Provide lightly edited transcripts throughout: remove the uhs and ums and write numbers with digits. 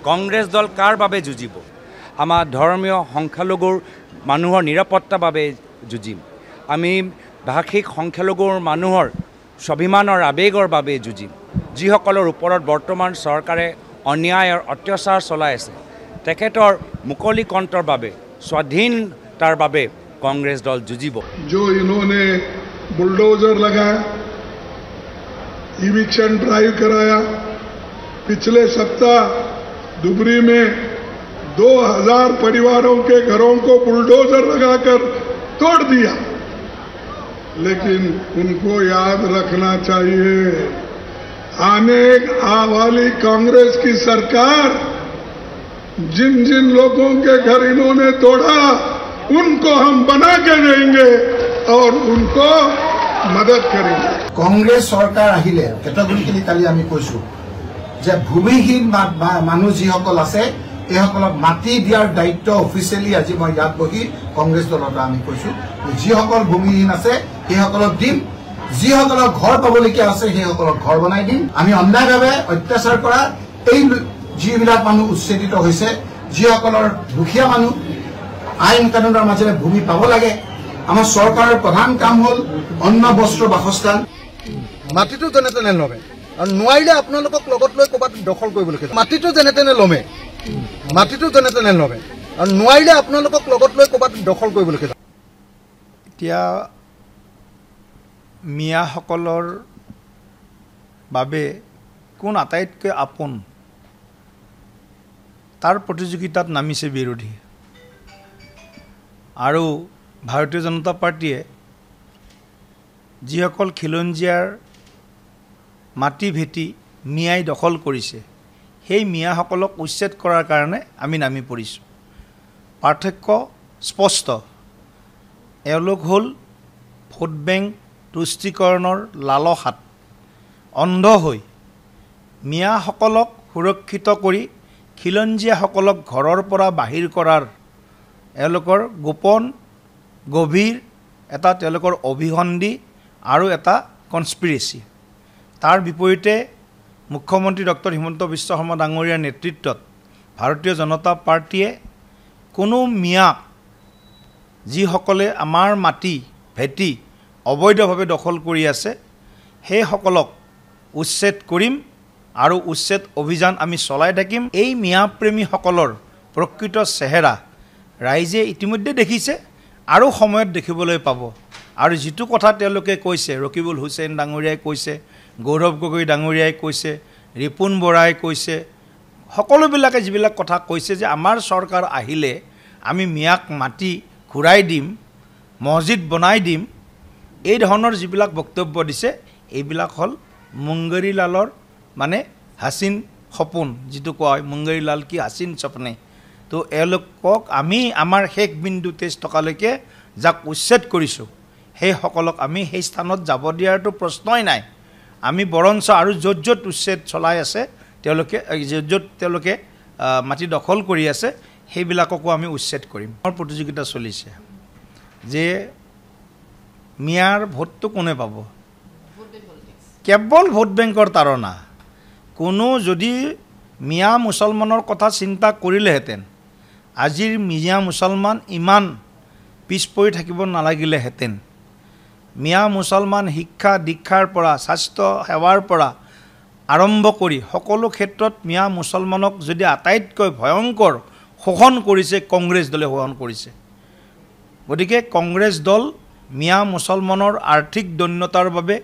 কংগ্ৰেছ দল কাৰ বাবে যুঁজিব? আমাৰ ধৰ্মীয় সংখ্যালঘুৰ মানুহৰ নিৰাপত্তাৰ বাবে যুঁজিম। আমি ভাষিক সংখ্যালঘুৰ মানুহৰ স্বাভিমানৰ আৱেগৰ বাবে যুঁজিম। যিসকলৰ ওপৰত বৰ্তমান চৰকাৰে অন্যায় আৰু অত্যাচাৰ চলাই আছে তেখেতৰ মুকলি কণ্ঠৰ বাবে স্বাধীনতাৰ বাবে कांग्रेस दल जुजिब। जो इन्होंने बुलडोजर लगाया, इविक्शन ड्राइव कराया, पिछले सप्ताह दुबरी में 2000 परिवारों के घरों को बुलडोजर लगाकर तोड़ दिया। लेकिन उनको याद रखना चाहिए, आने वाली कांग्रेस की सरकार जिन जिन लोगों के घर इन्होंने तोड़ा उनको हम बना के देंगे और उनको मदद करेंगे। कांग्रेस सरकार आहिले केटगरिकली काली आमी কৈছো যে ভূমিহীন মানুহ যিসকল আছে এইসকলক মাটি দিয়াৰ দায়িত্ব অফিচিয়েলি আজি মই ইয়াত বহি কংগ্ৰেছ দলত আমি কৈছো যিসকল ভূমিহীন আছে সেইসকলক দিম, যিসকলক ঘৰ পাবলগীয়া আছে সেইসকলক ঘৰ বনাই দিম। আমি অন্যায়ভাৱে অত্যাচাৰ কৰা এই যিবিলাক মানুহ উচ্ছেদিত হৈছে, যিসকলৰ দুখীয়া মানুহ আইন কানুনৰ মাজেৰে ভূমি পাব লাগে। আমাৰ চৰকাৰৰ প্ৰধান কাম হ'ল অন্ন বস্ত্ৰ বাসস্থান। মাটিটো যেনে তেনে লমে আৰু নোৱাৰিলে আপোনালোকক লগত লৈ ক'ৰবাত দখল কৰিবলৈ মাটিটো যেনে তেনে লমে আৰু নোৱাৰিলে আপোনালোকক লগত লৈ ক'ৰবাত দখল কৰিবলৈ। এতিয়া মিয়াসকলৰ বাবে কোন আটাইতকৈ আপোন তাৰ প্ৰতিযোগিতাত নামিছে বিৰোধী। আৰু ভাৰতীয় জনতা পাৰ্টিয়ে যিসকল খিলঞ্জীয়াৰ মাটি ভেটি মিয়াই দখল কৰিছে সেই মিয়াসকলক উচ্ছেদ কৰাৰ কাৰণে আমি নামি পৰিছোঁ। পাৰ্থক্য স্পষ্ট, এওঁলোক হ'ল ভোট বেংক তুষ্টিকৰণৰ লালসাত অন্ধ হৈ মিয়াসকলক সুৰক্ষিত কৰি খিলঞ্জীয়াসকলক ঘৰৰ পৰা বাহিৰ কৰাৰ এওঁলোকৰ গোপন গভীৰ এটা তেওঁলোকৰ অভিসন্ধি আৰু এটা কনস্পিৰেচি। তাৰ বিপৰীতে মুখ্যমন্ত্ৰী ডক্টৰ হিমন্ত বিশ্ব শৰ্মা ডাঙৰীয়াৰ নেতৃত্বত ভাৰতীয় জনতা পাৰ্টীয়ে কোনো মিয়াক যিসকলে আমাৰ মাটি ভেটি অবৈধভাৱে দখল কৰি আছে সেইসকলক উচ্ছেদ কৰিম আৰু উচ্ছেদ অভিযান আমি চলাই থাকিম। এই মিয়া প্ৰেমীসকলৰ প্ৰকৃত চেহেৰা ৰাইজে ইতিমধ্যে দেখিছে আৰু সময়ত দেখিবলৈ পাব। আৰু যিটো কথা তেওঁলোকে কৈছে, ৰকিবুল হুছেইন ডাঙৰীয়াই কৈছে, গৌৰৱ গগৈ ডাঙৰীয়াই কৈছে, ৰিপুণ বৰাই কৈছে, সকলোবিলাকে যিবিলাক কথা কৈছে যে আমাৰ চৰকাৰ আহিলে আমি মিয়াক মাটি ঘূৰাই দিম, মছজিদ বনাই দিম, এই ধৰণৰ যিবিলাক বক্তব্য দিছে এইবিলাক হ'ল মুংগেৰীলালৰ মানে হাসিন সপোন, যিটো কয় মুংগেৰীলাল কি হাসিন সপনে। তো এওঁলোকক আমি আমাৰ শেষ বিন্দু 23 টকালৈকে যাক উচ্ছেদ কৰিছোঁ সেইসকলক আমি সেই স্থানত যাব দিয়াৰতো প্ৰশ্নই নাই। আমি বৰঞ্চ আৰু য'ত য'ত উচ্ছেদ চলাই আছে তেওঁলোকে য'ত তেওঁলোকে মাটি দখল কৰি আছে সেইবিলাককো আমি উচ্ছেদ কৰিম। আমাৰ প্ৰতিযোগিতা চলিছে যে মিয়াৰ ভোটটো কোনে পাব, কেৱল ভোট বেংকৰ তাৰণা। কোনো যদি মিয়া মুছলমানৰ কথা চিন্তা কৰিলেহেঁতেন আজিৰ মিয়া মুছলমান ইমান পিছ পৰি থাকিব নালাগিলেহেঁতেন। মিয়া মুছলমান শিক্ষা দীক্ষাৰ পৰা স্বাস্থ্য সেৱাৰ পৰা আৰম্ভ কৰি সকলো ক্ষেত্ৰত মিয়া মুছলমানক যদি আটাইতকৈ ভয়ংকৰ শোষণ কৰিছে কংগ্ৰেছ দলে শোষণ কৰিছে। গতিকে কংগ্ৰেছ দল মিয়া মুছলমানৰ আৰ্থিক দৈন্যতাৰ বাবে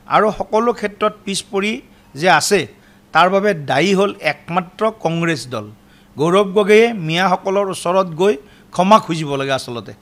আৰু সকলো ক্ষেত্ৰত পিছ পৰি যে আছে তাৰ বাবে দায়ী হ'ল একমাত্ৰ কংগ্ৰেছ দল। গৌৰৱ গগৈয়ে মিয়াসকলৰ ওচৰত গৈ ক্ষমা খুজিব লাগে আচলতে।